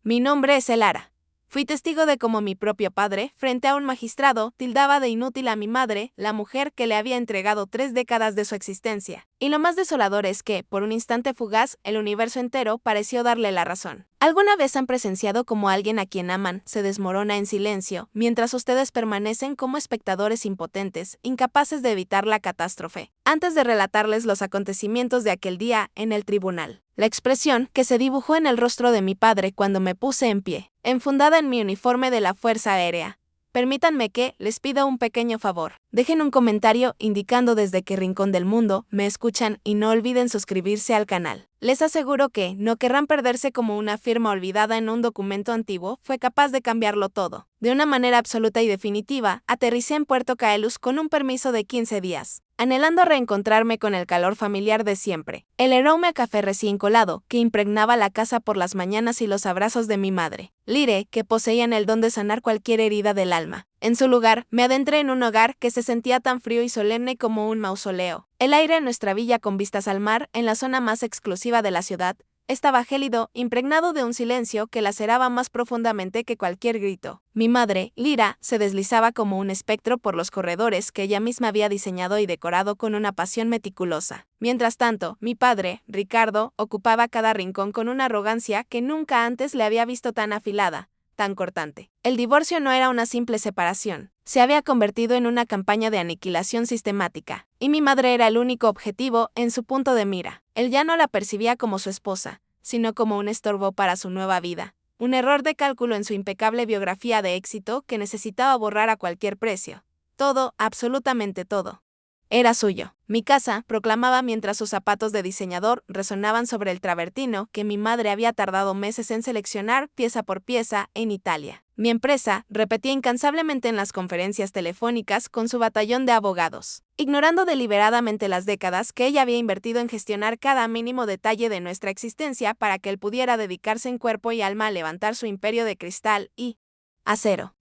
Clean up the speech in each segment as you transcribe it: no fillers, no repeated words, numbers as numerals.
Mi nombre es Elara. Fui testigo de cómo mi propio padre, frente a un magistrado, tildaba de inútil a mi madre, la mujer que le había entregado 3 décadas de su existencia. Y lo más desolador es que, por un instante fugaz, el universo entero pareció darle la razón. ¿Alguna vez han presenciado cómo alguien a quien aman se desmorona en silencio, mientras ustedes permanecen como espectadores impotentes, incapaces de evitar la catástrofe, antes de relatarles los acontecimientos de aquel día en el tribunal? La expresión que se dibujó en el rostro de mi padre cuando me puse en pie, enfundada en mi uniforme de la Fuerza Aérea. Permítanme que les pida un pequeño favor. Dejen un comentario indicando desde qué rincón del mundo me escuchan y no olviden suscribirse al canal. Les aseguro que no querrán perderse como una firma olvidada en un documento antiguo fue capaz de cambiarlo todo. De una manera absoluta y definitiva, aterricé en Puerto Caelus con un permiso de 15 días. Anhelando reencontrarme con el calor familiar de siempre, el aroma a café recién colado que impregnaba la casa por las mañanas y los abrazos de mi madre, Lire, que poseían el don de sanar cualquier herida del alma. En su lugar, me adentré en un hogar que se sentía tan frío y solemne como un mausoleo. El aire en nuestra villa con vistas al mar, en la zona más exclusiva de la ciudad, estaba gélido, impregnado de un silencio que laceraba más profundamente que cualquier grito. Mi madre, Lira, se deslizaba como un espectro por los corredores que ella misma había diseñado y decorado con una pasión meticulosa. Mientras tanto, mi padre, Ricardo, ocupaba cada rincón con una arrogancia que nunca antes le había visto tan afilada, tan cortante. El divorcio no era una simple separación. Se había convertido en una campaña de aniquilación sistemática, y mi madre era el único objetivo en su punto de mira. Él ya no la percibía como su esposa, sino como un estorbo para su nueva vida, un error de cálculo en su impecable biografía de éxito que necesitaba borrar a cualquier precio. Todo, absolutamente todo, era suyo. Mi casa, proclamaba mientras sus zapatos de diseñador resonaban sobre el travertino que mi madre había tardado meses en seleccionar pieza por pieza en Italia. Mi empresa, repetía incansablemente en las conferencias telefónicas con su batallón de abogados, ignorando deliberadamente las décadas que ella había invertido en gestionar cada mínimo detalle de nuestra existencia para que él pudiera dedicarse en cuerpo y alma a levantar su imperio de cristal y acero.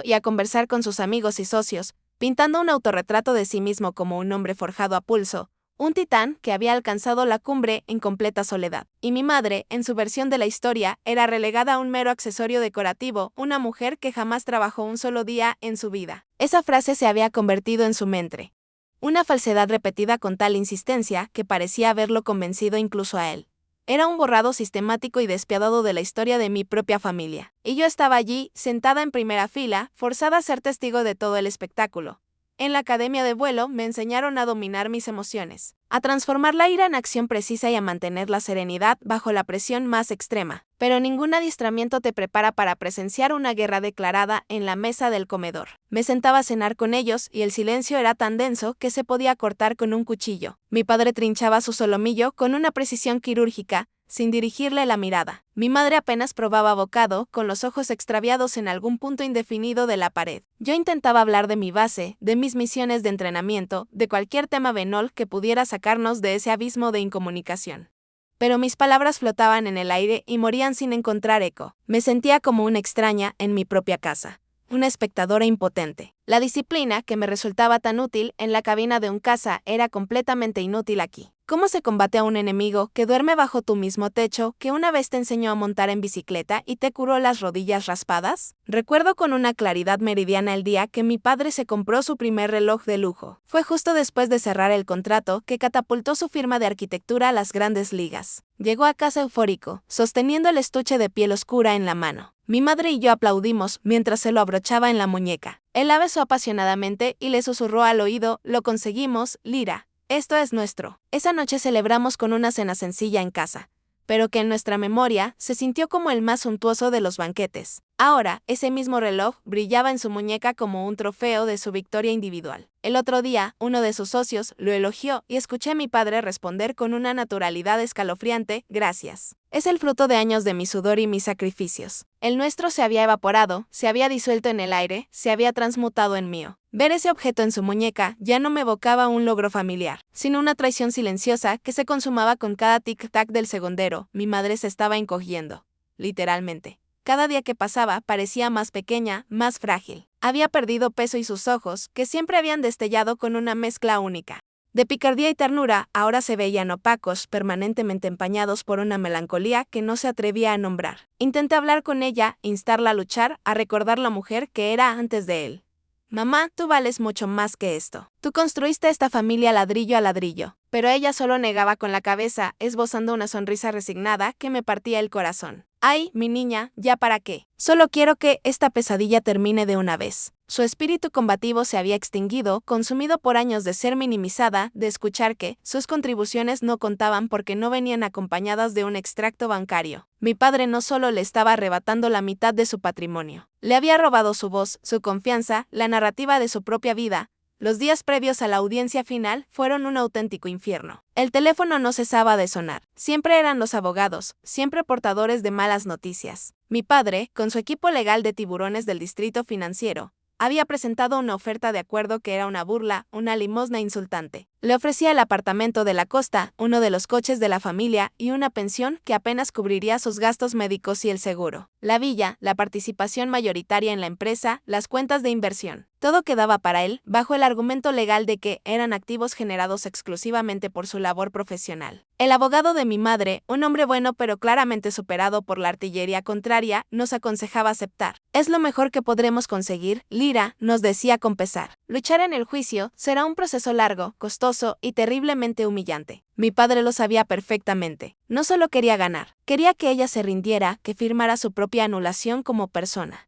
Y a conversar con sus amigos y socios, pintando un autorretrato de sí mismo como un hombre forjado a pulso, un titán que había alcanzado la cumbre en completa soledad. Y mi madre, en su versión de la historia, era relegada a un mero accesorio decorativo, una mujer que jamás trabajó un solo día en su vida. Esa frase se había convertido en su mente. Una falsedad repetida con tal insistencia que parecía haberlo convencido incluso a él. Era un borrado sistemático y despiadado de la historia de mi propia familia. Y yo estaba allí, sentada en primera fila, forzada a ser testigo de todo el espectáculo. En la academia de vuelo me enseñaron a dominar mis emociones, a transformar la ira en acción precisa y a mantener la serenidad bajo la presión más extrema. Pero ningún adiestramiento te prepara para presenciar una guerra declarada en la mesa del comedor. Me sentaba a cenar con ellos y el silencio era tan denso que se podía cortar con un cuchillo. Mi padre trinchaba su solomillo con una precisión quirúrgica, sin dirigirle la mirada. Mi madre apenas probaba bocado, con los ojos extraviados en algún punto indefinido de la pared. Yo intentaba hablar de mi base, de mis misiones de entrenamiento, de cualquier tema venol que pudiera sacarnos de ese abismo de incomunicación. Pero mis palabras flotaban en el aire y morían sin encontrar eco. Me sentía como una extraña en mi propia casa, una espectadora impotente. La disciplina, que me resultaba tan útil en la cabina de un caza, era completamente inútil aquí. ¿Cómo se combate a un enemigo que duerme bajo tu mismo techo, que una vez te enseñó a montar en bicicleta y te curó las rodillas raspadas? Recuerdo con una claridad meridiana el día que mi padre se compró su primer reloj de lujo. Fue justo después de cerrar el contrato que catapultó su firma de arquitectura a las grandes ligas. Llegó a casa eufórico, sosteniendo el estuche de piel oscura en la mano. Mi madre y yo aplaudimos mientras se lo abrochaba en la muñeca. Él la besó apasionadamente y le susurró al oído: «Lo conseguimos, Lira. Esto es nuestro». Esa noche celebramos con una cena sencilla en casa, pero que en nuestra memoria se sintió como el más suntuoso de los banquetes. Ahora, ese mismo reloj brillaba en su muñeca como un trofeo de su victoria individual. El otro día, uno de sus socios lo elogió y escuché a mi padre responder con una naturalidad escalofriante: «Gracias. Es el fruto de años de mi sudor y mis sacrificios». El nuestro se había evaporado, se había disuelto en el aire, se había transmutado en mío. Ver ese objeto en su muñeca ya no me evocaba un logro familiar, sino una traición silenciosa que se consumaba con cada tic-tac del segundero. Mi madre se estaba encogiendo, literalmente. Cada día que pasaba parecía más pequeña, más frágil. Había perdido peso y sus ojos, que siempre habían destellado con una mezcla única de picardía y ternura, ahora se veían opacos, permanentemente empañados por una melancolía que no se atrevía a nombrar. Intenté hablar con ella, instarla a luchar, a recordar la mujer que era antes de él. Mamá, tú vales mucho más que esto. Tú construiste esta familia ladrillo a ladrillo. Pero ella solo negaba con la cabeza, esbozando una sonrisa resignada que me partía el corazón. Ay, mi niña, ¿ya para qué? Solo quiero que esta pesadilla termine de una vez. Su espíritu combativo se había extinguido, consumido por años de ser minimizada, de escuchar que sus contribuciones no contaban porque no venían acompañadas de un extracto bancario. Mi padre no solo le estaba arrebatando la mitad de su patrimonio, le había robado su voz, su confianza, la narrativa de su propia vida. Los días previos a la audiencia final fueron un auténtico infierno. El teléfono no cesaba de sonar. Siempre eran los abogados, siempre portadores de malas noticias. Mi padre, con su equipo legal de tiburones del distrito financiero, había presentado una oferta de acuerdo que era una burla, una limosna insultante. Le ofrecía el apartamento de la costa, uno de los coches de la familia y una pensión que apenas cubriría sus gastos médicos y el seguro. La villa, la participación mayoritaria en la empresa, las cuentas de inversión. Todo quedaba para él, bajo el argumento legal de que eran activos generados exclusivamente por su labor profesional. El abogado de mi madre, un hombre bueno pero claramente superado por la artillería contraria, nos aconsejaba aceptar. Es lo mejor que podremos conseguir, Lira, nos decía con pesar. Luchar en el juicio será un proceso largo, costoso y terriblemente humillante. Mi padre lo sabía perfectamente. No solo quería ganar, quería que ella se rindiera, que firmara su propia anulación como persona.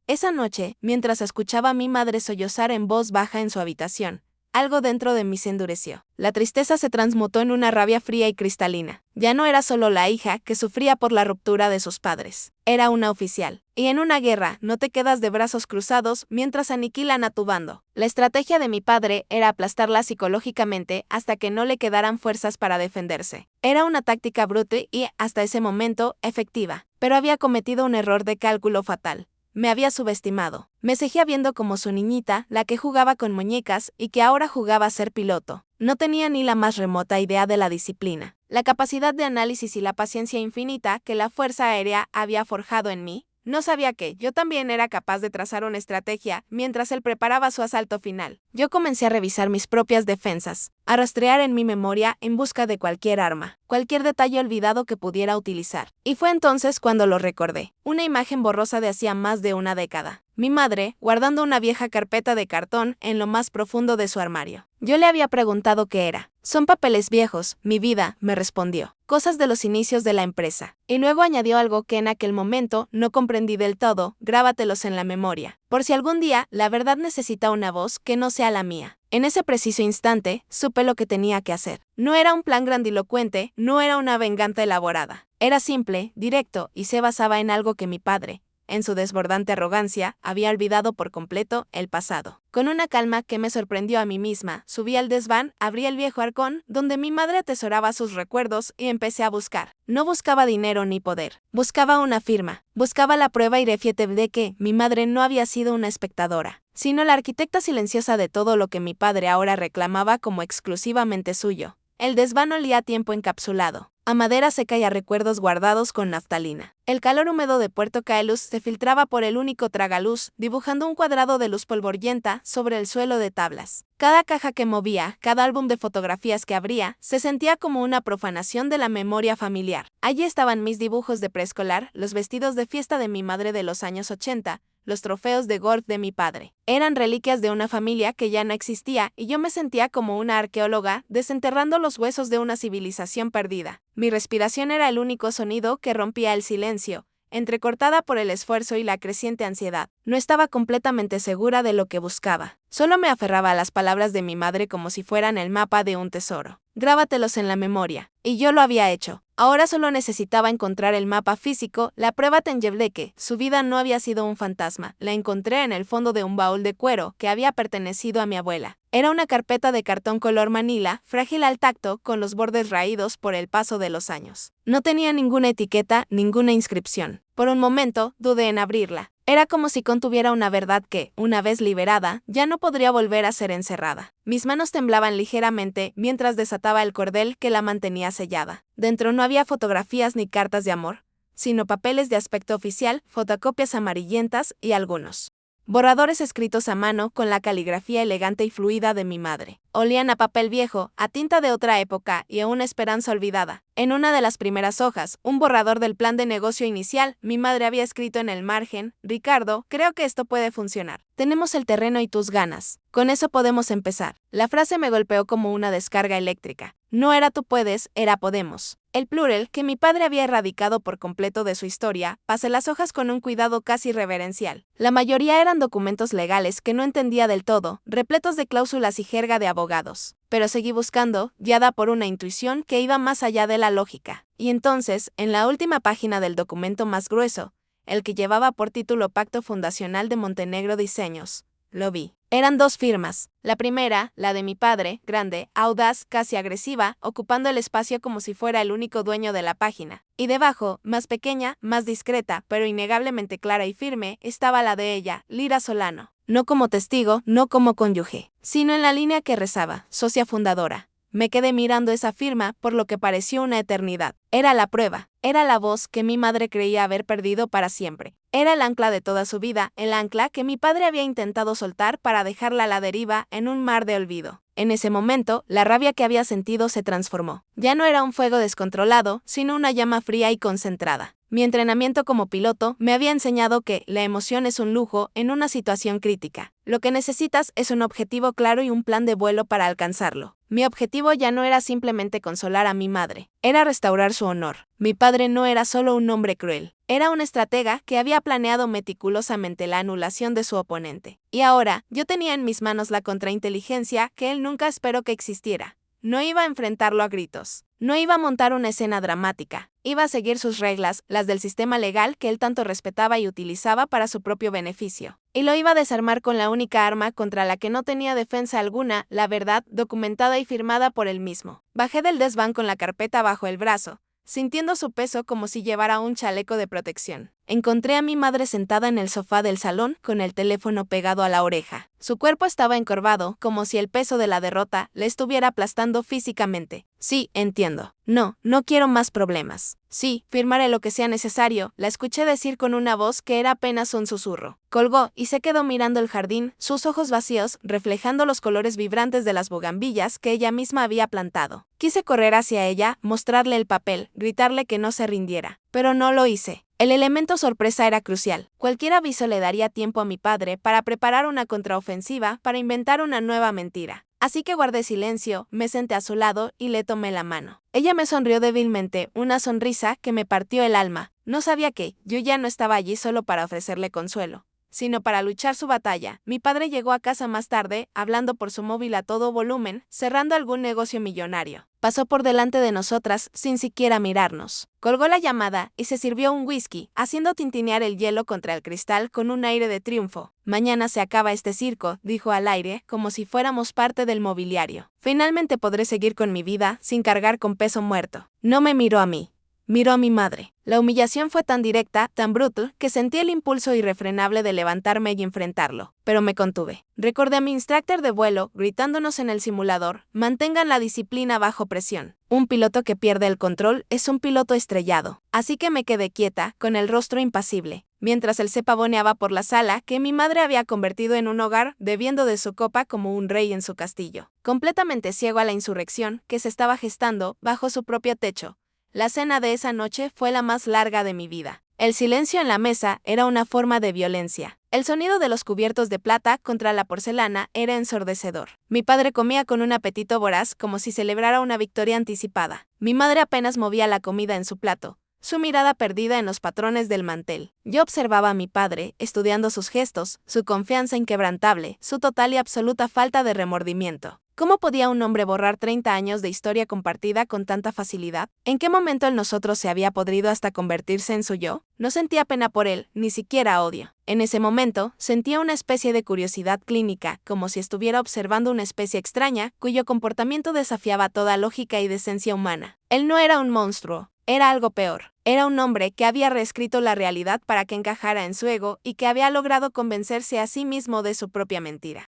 Esa noche, mientras escuchaba a mi madre sollozar en voz baja en su habitación, algo dentro de mí se endureció. La tristeza se transmutó en una rabia fría y cristalina. Ya no era solo la hija que sufría por la ruptura de sus padres. Era una oficial. Y en una guerra no te quedas de brazos cruzados mientras aniquilan a tu bando. La estrategia de mi padre era aplastarla psicológicamente hasta que no le quedaran fuerzas para defenderse. Era una táctica bruta y, hasta ese momento, efectiva. Pero había cometido un error de cálculo fatal. Me había subestimado. Me seguía viendo como su niñita, la que jugaba con muñecas y que ahora jugaba a ser piloto. No tenía ni la más remota idea de la disciplina, la capacidad de análisis y la paciencia infinita que la Fuerza Aérea había forjado en mí. No sabía que yo también era capaz de trazar una estrategia mientras él preparaba su asalto final. Yo comencé a revisar mis propias defensas, a rastrear en mi memoria en busca de cualquier arma, cualquier detalle olvidado que pudiera utilizar. Y fue entonces cuando lo recordé, una imagen borrosa de hacía más de una década. Mi madre, guardando una vieja carpeta de cartón en lo más profundo de su armario. Yo le había preguntado qué era. Son papeles viejos, mi vida, me respondió. Cosas de los inicios de la empresa. Y luego añadió algo que en aquel momento no comprendí del todo, grábatelos en la memoria. Por si algún día la verdad necesita una voz que no sea la mía. En ese preciso instante, supe lo que tenía que hacer. No era un plan grandilocuente, no era una venganza elaborada. Era simple, directo y se basaba en algo que mi padre, en su desbordante arrogancia, había olvidado por completo el pasado. Con una calma que me sorprendió a mí misma, subí al desván, abrí el viejo arcón, donde mi madre atesoraba sus recuerdos y empecé a buscar. No buscaba dinero ni poder. Buscaba una firma. Buscaba la prueba irrefutable de que mi madre no había sido una espectadora, sino la arquitecta silenciosa de todo lo que mi padre ahora reclamaba como exclusivamente suyo. El desván olía a tiempo encapsulado, a madera seca y a recuerdos guardados con naftalina. El calor húmedo de Puerto Caelus se filtraba por el único tragaluz, dibujando un cuadrado de luz polvorienta sobre el suelo de tablas. Cada caja que movía, cada álbum de fotografías que abría, se sentía como una profanación de la memoria familiar. Allí estaban mis dibujos de preescolar, los vestidos de fiesta de mi madre de los años 80, los trofeos de golf de mi padre. Eran reliquias de una familia que ya no existía y yo me sentía como una arqueóloga desenterrando los huesos de una civilización perdida. Mi respiración era el único sonido que rompía el silencio, entrecortada por el esfuerzo y la creciente ansiedad. No estaba completamente segura de lo que buscaba. Solo me aferraba a las palabras de mi madre como si fueran el mapa de un tesoro. Grábatelos en la memoria. Y yo lo había hecho. Ahora solo necesitaba encontrar el mapa físico, la prueba tangible que su vida no había sido un fantasma. La encontré en el fondo de un baúl de cuero que había pertenecido a mi abuela. Era una carpeta de cartón color manila, frágil al tacto, con los bordes raídos por el paso de los años. No tenía ninguna etiqueta, ninguna inscripción. Por un momento, dudé en abrirla. Era como si contuviera una verdad que, una vez liberada, ya no podría volver a ser encerrada. Mis manos temblaban ligeramente mientras desataba el cordel que la mantenía sellada. Dentro no había fotografías ni cartas de amor, sino papeles de aspecto oficial, fotocopias amarillentas y algunos borradores escritos a mano con la caligrafía elegante y fluida de mi madre. Olían a papel viejo, a tinta de otra época y a una esperanza olvidada. En una de las primeras hojas, un borrador del plan de negocio inicial, mi madre había escrito en el margen: Ricardo, creo que esto puede funcionar. Tenemos el terreno y tus ganas. Con eso podemos empezar. La frase me golpeó como una descarga eléctrica. No era tú puedes, era podemos. El plural, que mi padre había erradicado por completo de su historia, pasé las hojas con un cuidado casi reverencial. La mayoría eran documentos legales que no entendía del todo, repletos de cláusulas y jerga de abogados. Pero seguí buscando, guiada por una intuición que iba más allá de la lógica. Y entonces, en la última página del documento más grueso, el que llevaba por título Pacto Fundacional de Montenegro Diseños, lo vi. Eran 2 firmas. La primera, la de mi padre, grande, audaz, casi agresiva, ocupando el espacio como si fuera el único dueño de la página. Y debajo, más pequeña, más discreta, pero innegablemente clara y firme, estaba la de ella, Lira Solano. No como testigo, no como cónyuge, sino en la línea que rezaba, socia fundadora. Me quedé mirando esa firma por lo que pareció una eternidad. Era la prueba, era la voz que mi madre creía haber perdido para siempre. Era el ancla de toda su vida, el ancla que mi padre había intentado soltar para dejarla a la deriva en un mar de olvido. En ese momento, la rabia que había sentido se transformó. Ya no era un fuego descontrolado, sino una llama fría y concentrada. Mi entrenamiento como piloto me había enseñado que la emoción es un lujo en una situación crítica. Lo que necesitas es un objetivo claro y un plan de vuelo para alcanzarlo. Mi objetivo ya no era simplemente consolar a mi madre, era restaurar su honor. Mi padre no era solo un hombre cruel, era un estratega que había planeado meticulosamente la anulación de su oponente. Y ahora, yo tenía en mis manos la contrainteligencia que él nunca esperó que existiera. No iba a enfrentarlo a gritos. No iba a montar una escena dramática. Iba a seguir sus reglas, las del sistema legal que él tanto respetaba y utilizaba para su propio beneficio. Y lo iba a desarmar con la única arma contra la que no tenía defensa alguna, la verdad, documentada y firmada por él mismo. Bajé del desván con la carpeta bajo el brazo, sintiendo su peso como si llevara un chaleco de protección. Encontré a mi madre sentada en el sofá del salón con el teléfono pegado a la oreja. Su cuerpo estaba encorvado, como si el peso de la derrota le estuviera aplastando físicamente. Sí, entiendo. No quiero más problemas. Sí, firmaré lo que sea necesario, la escuché decir con una voz que era apenas un susurro. Colgó y se quedó mirando el jardín, sus ojos vacíos, reflejando los colores vibrantes de las bugambillas que ella misma había plantado. Quise correr hacia ella, mostrarle el papel, gritarle que no se rindiera. Pero no lo hice. El elemento sorpresa era crucial. Cualquier aviso le daría tiempo a mi padre para preparar una contraofensiva, para inventar una nueva mentira. Así que guardé silencio, me senté a su lado y le tomé la mano. Ella me sonrió débilmente, una sonrisa que me partió el alma. No sabía que yo ya no estaba allí solo para ofrecerle consuelo, sino para luchar su batalla. Mi padre llegó a casa más tarde, hablando por su móvil a todo volumen, cerrando algún negocio millonario. Pasó por delante de nosotras sin siquiera mirarnos. Colgó la llamada y se sirvió un whisky, haciendo tintinear el hielo contra el cristal con un aire de triunfo. Mañana se acaba este circo, dijo al aire, como si fuéramos parte del mobiliario. Finalmente podré seguir con mi vida sin cargar con peso muerto. No me miró a mí. Miró a mi madre. La humillación fue tan directa, tan brutal, que sentí el impulso irrefrenable de levantarme y enfrentarlo. Pero me contuve. Recordé a mi instructor de vuelo, gritándonos en el simulador: mantengan la disciplina bajo presión. Un piloto que pierde el control es un piloto estrellado. Así que me quedé quieta, con el rostro impasible, mientras él se pavoneaba por la sala que mi madre había convertido en un hogar, bebiendo de su copa como un rey en su castillo. Completamente ciego a la insurrección que se estaba gestando bajo su propio techo. La cena de esa noche fue la más larga de mi vida. El silencio en la mesa era una forma de violencia. El sonido de los cubiertos de plata contra la porcelana era ensordecedor. Mi padre comía con un apetito voraz como si celebrara una victoria anticipada. Mi madre apenas movía la comida en su plato, su mirada perdida en los patrones del mantel. Yo observaba a mi padre, estudiando sus gestos, su confianza inquebrantable, su total y absoluta falta de remordimiento. ¿Cómo podía un hombre borrar 30 años de historia compartida con tanta facilidad? ¿En qué momento el nosotros se había podrido hasta convertirse en su yo? No sentía pena por él, ni siquiera odio. En ese momento, sentía una especie de curiosidad clínica, como si estuviera observando una especie extraña, cuyo comportamiento desafiaba toda lógica y decencia humana. Él no era un monstruo, era algo peor. Era un hombre que había reescrito la realidad para que encajara en su ego y que había logrado convencerse a sí mismo de su propia mentira.